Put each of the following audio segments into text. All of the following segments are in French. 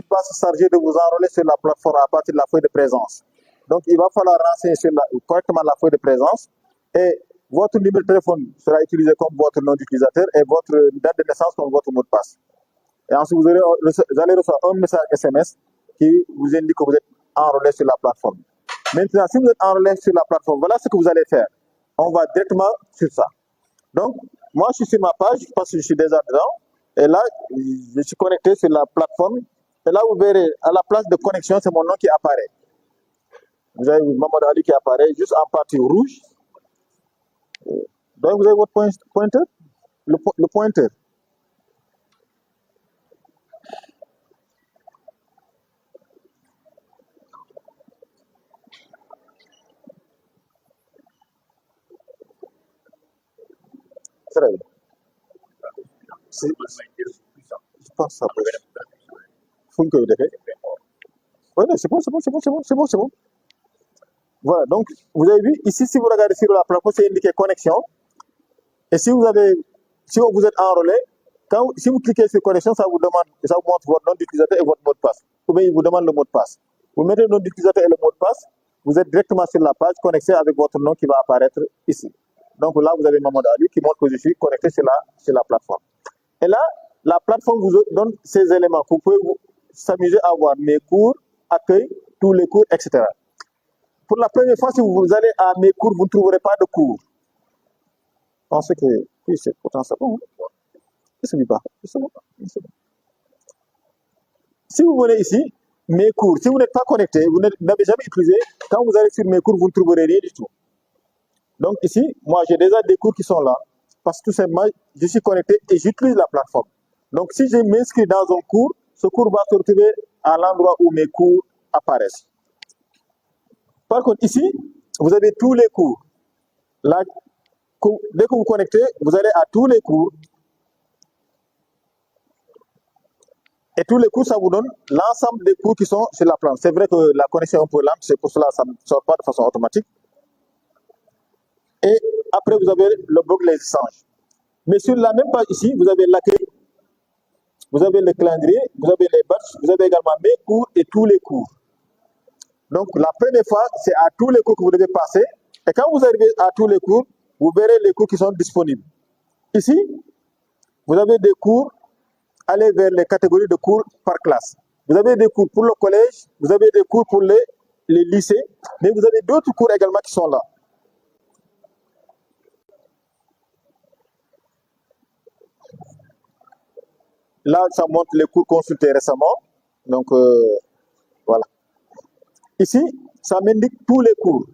passe chargé de vous enrôler sur la plateforme à partir de la feuille de présence. Donc, il va falloir renseigner correctement la feuille de présence et votre numéro de téléphone sera utilisé comme votre nom d'utilisateur et votre date de naissance comme votre mot de passe. Et ensuite, vous allez recevoir un message SMS qui vous indique que vous êtes enrôlé sur la plateforme. Maintenant, si vous êtes enrôlé sur la plateforme, voilà ce que vous allez faire. On va directement sur ça. Donc, moi, je suis sur ma page parce que je suis déjà dedans. Et là, je suis connecté sur la plateforme. Et là, vous verrez, à la place de connexion, c'est mon nom qui apparaît. Vous avez Mamadou Ali qui apparaît juste en partie rouge. Donc, vous avez votre pointeur, le pointeur. Très bien. Je pense que ça peut être. Oui, c'est bon. Voilà, donc vous avez vu, ici, si vous regardez sur la plateforme, c'est indiqué connexion. Et si vous êtes enrôlé, si vous cliquez sur connexion, ça vous montre votre nom d'utilisateur et votre mot de passe. Ou bien il vous demande le mot de passe. Vous mettez le nom d'utilisateur et le mot de passe, vous êtes directement sur la page connecté avec votre nom qui va apparaître ici. Donc là, vous avez Mamadou Ali qui montre que je suis connecté sur la plateforme. Et là, la plateforme vous donne ces éléments. Vous pouvez s'amuser à voir mes cours, accueil, tous les cours, etc. Pour la première fois, si vous allez à mes cours, vous ne trouverez pas de cours. Je pense que oui, c'est pourtant ça bon. Je ne sais pas. Si vous venez ici, mes cours, si vous n'êtes pas connecté, vous n'avez jamais utilisé, quand vous allez sur mes cours, vous ne trouverez rien du tout. Donc ici, moi j'ai déjà des cours qui sont là, parce que tout simplement, je suis connecté et j'utilise la plateforme. Donc si je m'inscris dans un cours, ce cours va se retrouver à l'endroit où mes cours apparaissent. Par contre, ici, vous avez tous les cours. Là, dès que vous connectez, vous allez à tous les cours. Et tous les cours, ça vous donne l'ensemble des cours qui sont sur la plateforme. C'est vrai que la connexion est un peu lente, c'est pour cela que ça ne sort pas de façon automatique. Et après, vous avez le bloc les échanges. Mais sur la même page ici, vous avez l'accueil, vous avez le calendrier, vous avez les badges, vous avez également mes cours et tous les cours. Donc, la première fois, c'est à tous les cours que vous devez passer. Et quand vous arrivez à tous les cours, vous verrez les cours qui sont disponibles. Ici, vous avez des cours, allez vers les catégories de cours par classe. Vous avez des cours pour le collège, vous avez des cours pour les lycées, mais vous avez d'autres cours également qui sont là. Là, ça montre les cours consultés récemment. Donc, voilà. Ici, ça m'indique tous les cours.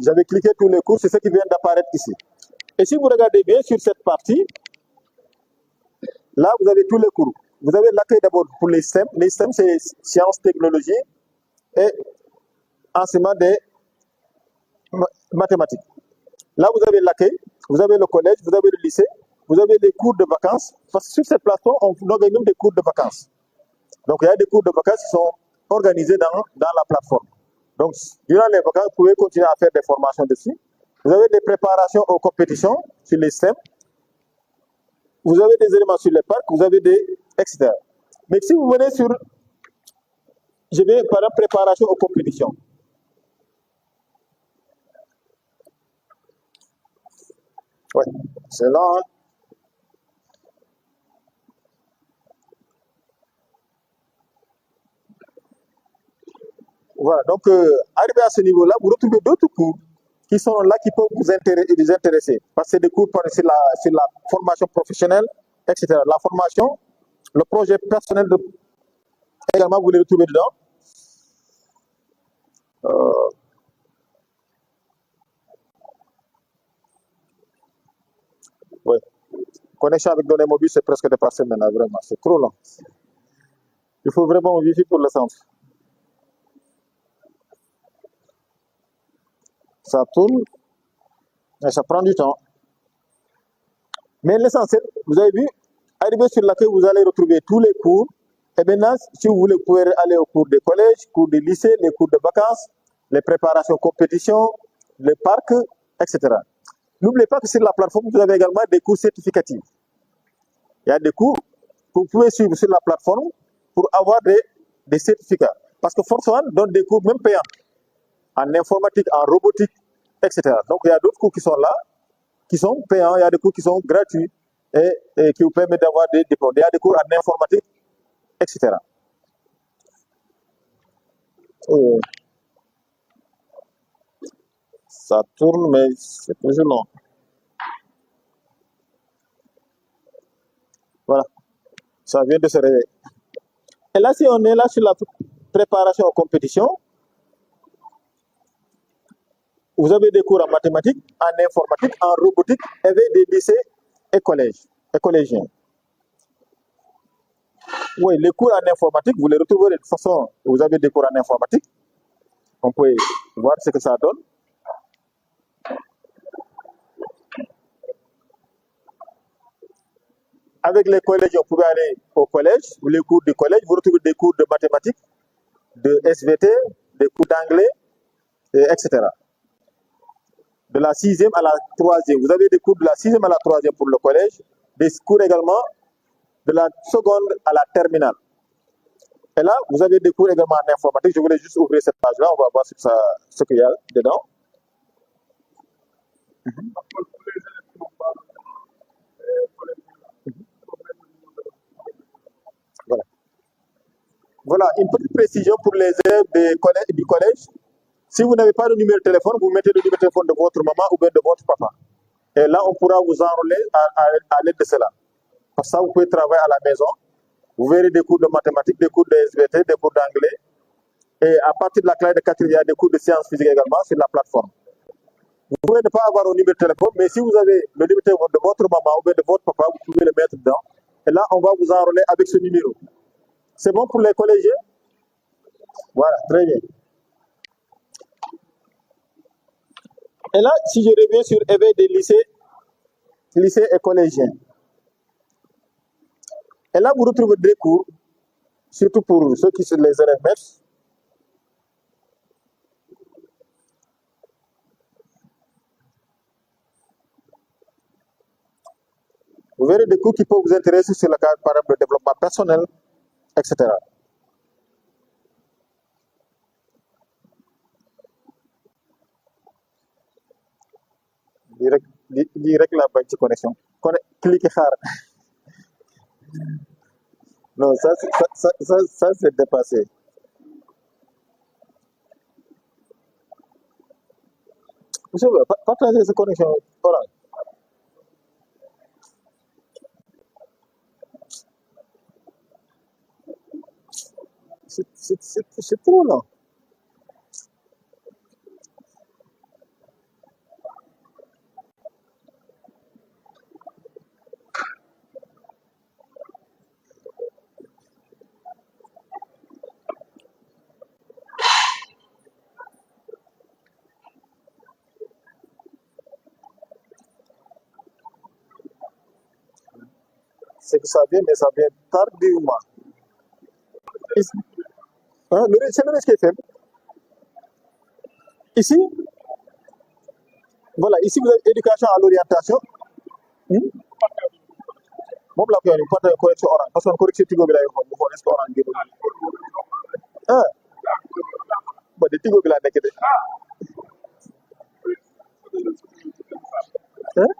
J'avais cliqué tous les cours, c'est ce qui vient d'apparaître ici. Et si vous regardez bien sur cette partie, là, vous avez tous les cours. Vous avez l'accueil d'abord pour les STEM. Les STEM, c'est sciences, technologies et enseignement des mathématiques. Là, vous avez l'accueil, vous avez le collège, vous avez le lycée, vous avez les cours de vacances. Parce que sur cette plateforme, on organise même des cours de vacances. Donc, il y a des cours de vacances qui sont organisés dans la plateforme. Donc, durant les vacances, vous pouvez continuer à faire des formations dessus. Vous avez des préparations aux compétitions sur les STEM. Vous avez des éléments sur les parcs, vous avez des etc. Mais si vous venez sur, je vais par exemple préparation aux compétitions. Ouais, c'est là. Hein. Voilà, donc arrivé à ce niveau-là, vous retrouvez d'autres cours qui sont là, qui peuvent vous intéresser. Parce que c'est des cours sur la formation professionnelle, etc. La formation, le projet personnel, également, vous les retrouvez dedans. Oui. Connexion avec données mobiles, c'est presque dépassé maintenant, vraiment. C'est trop long. Il faut vraiment un Wi-Fi pour le centre. Ça tourne, mais ça prend du temps. Mais l'essentiel, vous avez vu, arrivé sur l'accueil, vous allez retrouver tous les cours. Et maintenant, si vous voulez, vous pouvez aller aux cours des collèges, cours des lycées, les cours de vacances, les préparations compétitions, les parcs, etc. N'oubliez pas que sur la plateforme, vous avez également des cours certificatifs. Il y a des cours que vous pouvez suivre sur la plateforme pour avoir des des certificats. Parce que Force One donne des cours même payants en informatique, en robotique, etc. Donc il y a d'autres cours qui sont là, qui sont payants, il y a des cours qui sont gratuits et qui vous permettent d'avoir des diplômes. Il y a des cours en informatique, etc. Euh, Ça tourne, mais c'est toujours long. Voilà, ça vient de se réveiller. Et là, si on est là sur la préparation aux compétitions, vous avez des cours en mathématiques, en informatique, en robotique, avec des lycées et collèges, et collégiens. Oui, les cours en informatique, vous les retrouverez de toute façon. Vous avez des cours en informatique. On peut voir ce que ça donne. Avec les collèges, vous pouvez aller au collège, les cours du collège, vous retrouvez des cours de mathématiques, de SVT, des cours d'anglais, etc. De la sixième à la troisième. Vous avez des cours de la sixième à la troisième pour le collège, des cours également de la seconde à la terminale. Et là, vous avez des cours également en informatique. Je voulais juste ouvrir cette page-là, on va voir ce qu'il y a dedans. Voilà. Voilà, une petite précision pour les élèves du collège. Si vous n'avez pas de numéro de téléphone, vous mettez le numéro de téléphone de votre maman ou bien de votre papa. Et là, on pourra vous enrôler à l'aide de cela. Parce que ça, vous pouvez travailler à la maison. Vous verrez des cours de mathématiques, des cours de SVT, des cours d'anglais. Et à partir de la classe de 4, il y a des cours de sciences physiques également sur la plateforme. Vous pouvez ne pas avoir un numéro de téléphone, mais si vous avez le numéro de téléphone de votre maman ou bien de votre papa, vous pouvez le mettre dedans. Et là, on va vous enrôler avec ce numéro. C'est bon pour les collégiens? Voilà, très bien. Et là, si je reviens sur éveil des lycées et collégiens. Et là, vous retrouvez des cours, surtout pour ceux qui sont les élèves maîtres. Vous verrez des cours qui peuvent vous intéresser sur le cadre, par exemple, de développement personnel, etc. Direct la bonne connexion. Cliquez hard. Non, ça c'est dépassé. Monsieur, partagez cette connexion orange. C'est trop long. C'est que ça vient, mais ça vient tardivement. Ici, hein, c'est le risque est faible. Ici, voilà, ici vous avez éducation à l'orientation. Hmm? Moom laa koy wax nii partage correction orange parce que correction Tigo bi lay waxoon mu xool est-ce que orange génn. Ah, ba de Tigo bi laa nekk de. Hein?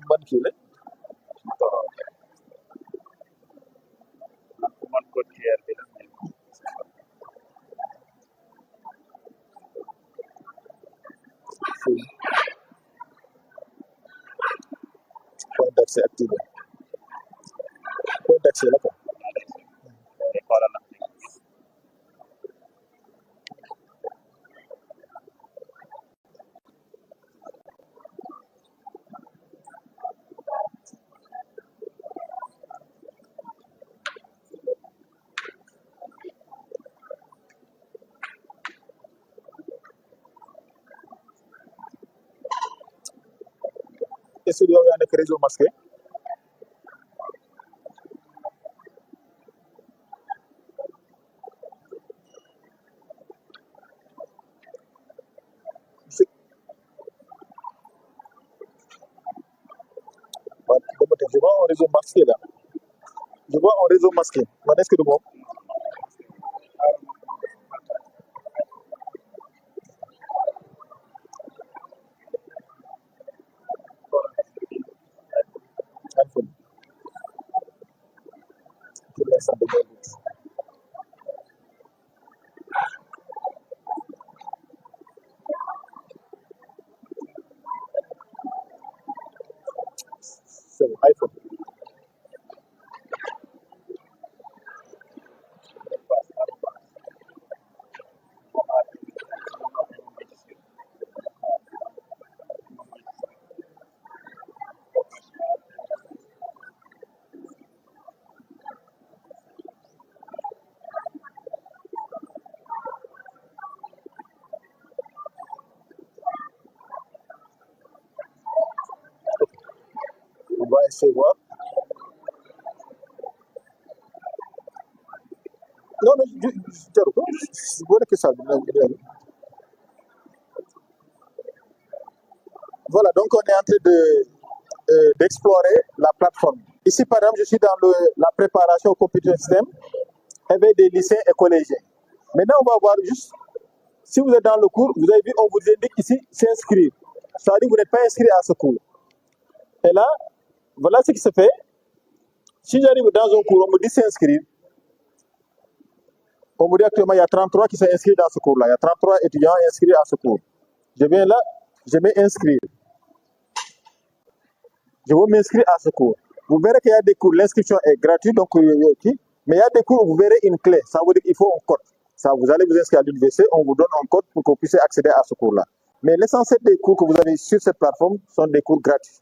Ban kii la. Point d'accès activé. Point d'accès la quoi. Est-ce que yow yaa nekk réseau masqué? Je vois un réseau masqué là. Je vois un réseau masqué. Est-ce que de bon? iPhone. Pour l'instant, de bon. C'est bon, iPhone. On va essayer de voir. Non, mais je vois que ça. Voilà, donc on est en train d'explorer la plateforme. Ici, par exemple, je suis dans la préparation au computer system avec des lycéens et collégiens. Maintenant, on va voir juste, si vous êtes dans le cours, vous avez vu, on vous indique ici, s'inscrire. Ça veut dire que vous n'êtes pas inscrit à ce cours. Et là, voilà ce qui se fait. Si j'arrive dans un cours, on me dit s'inscrire. On me dit actuellement, il y a 33 qui sont inscrits dans ce cours-là. Il y a 33 étudiants inscrits à ce cours. Je viens là, je vais inscrire. Je veux m'inscrire à ce cours. Vous verrez qu'il y a des cours, l'inscription est gratuite, donc mais il y a des cours où vous verrez une clé. Ça veut dire qu'il faut un code. Ça, vous allez vous inscrire à l'université, on vous donne un code pour que vous puissiez accéder à ce cours-là. Mais l'essentiel des cours que vous avez sur cette plateforme sont des cours gratuits.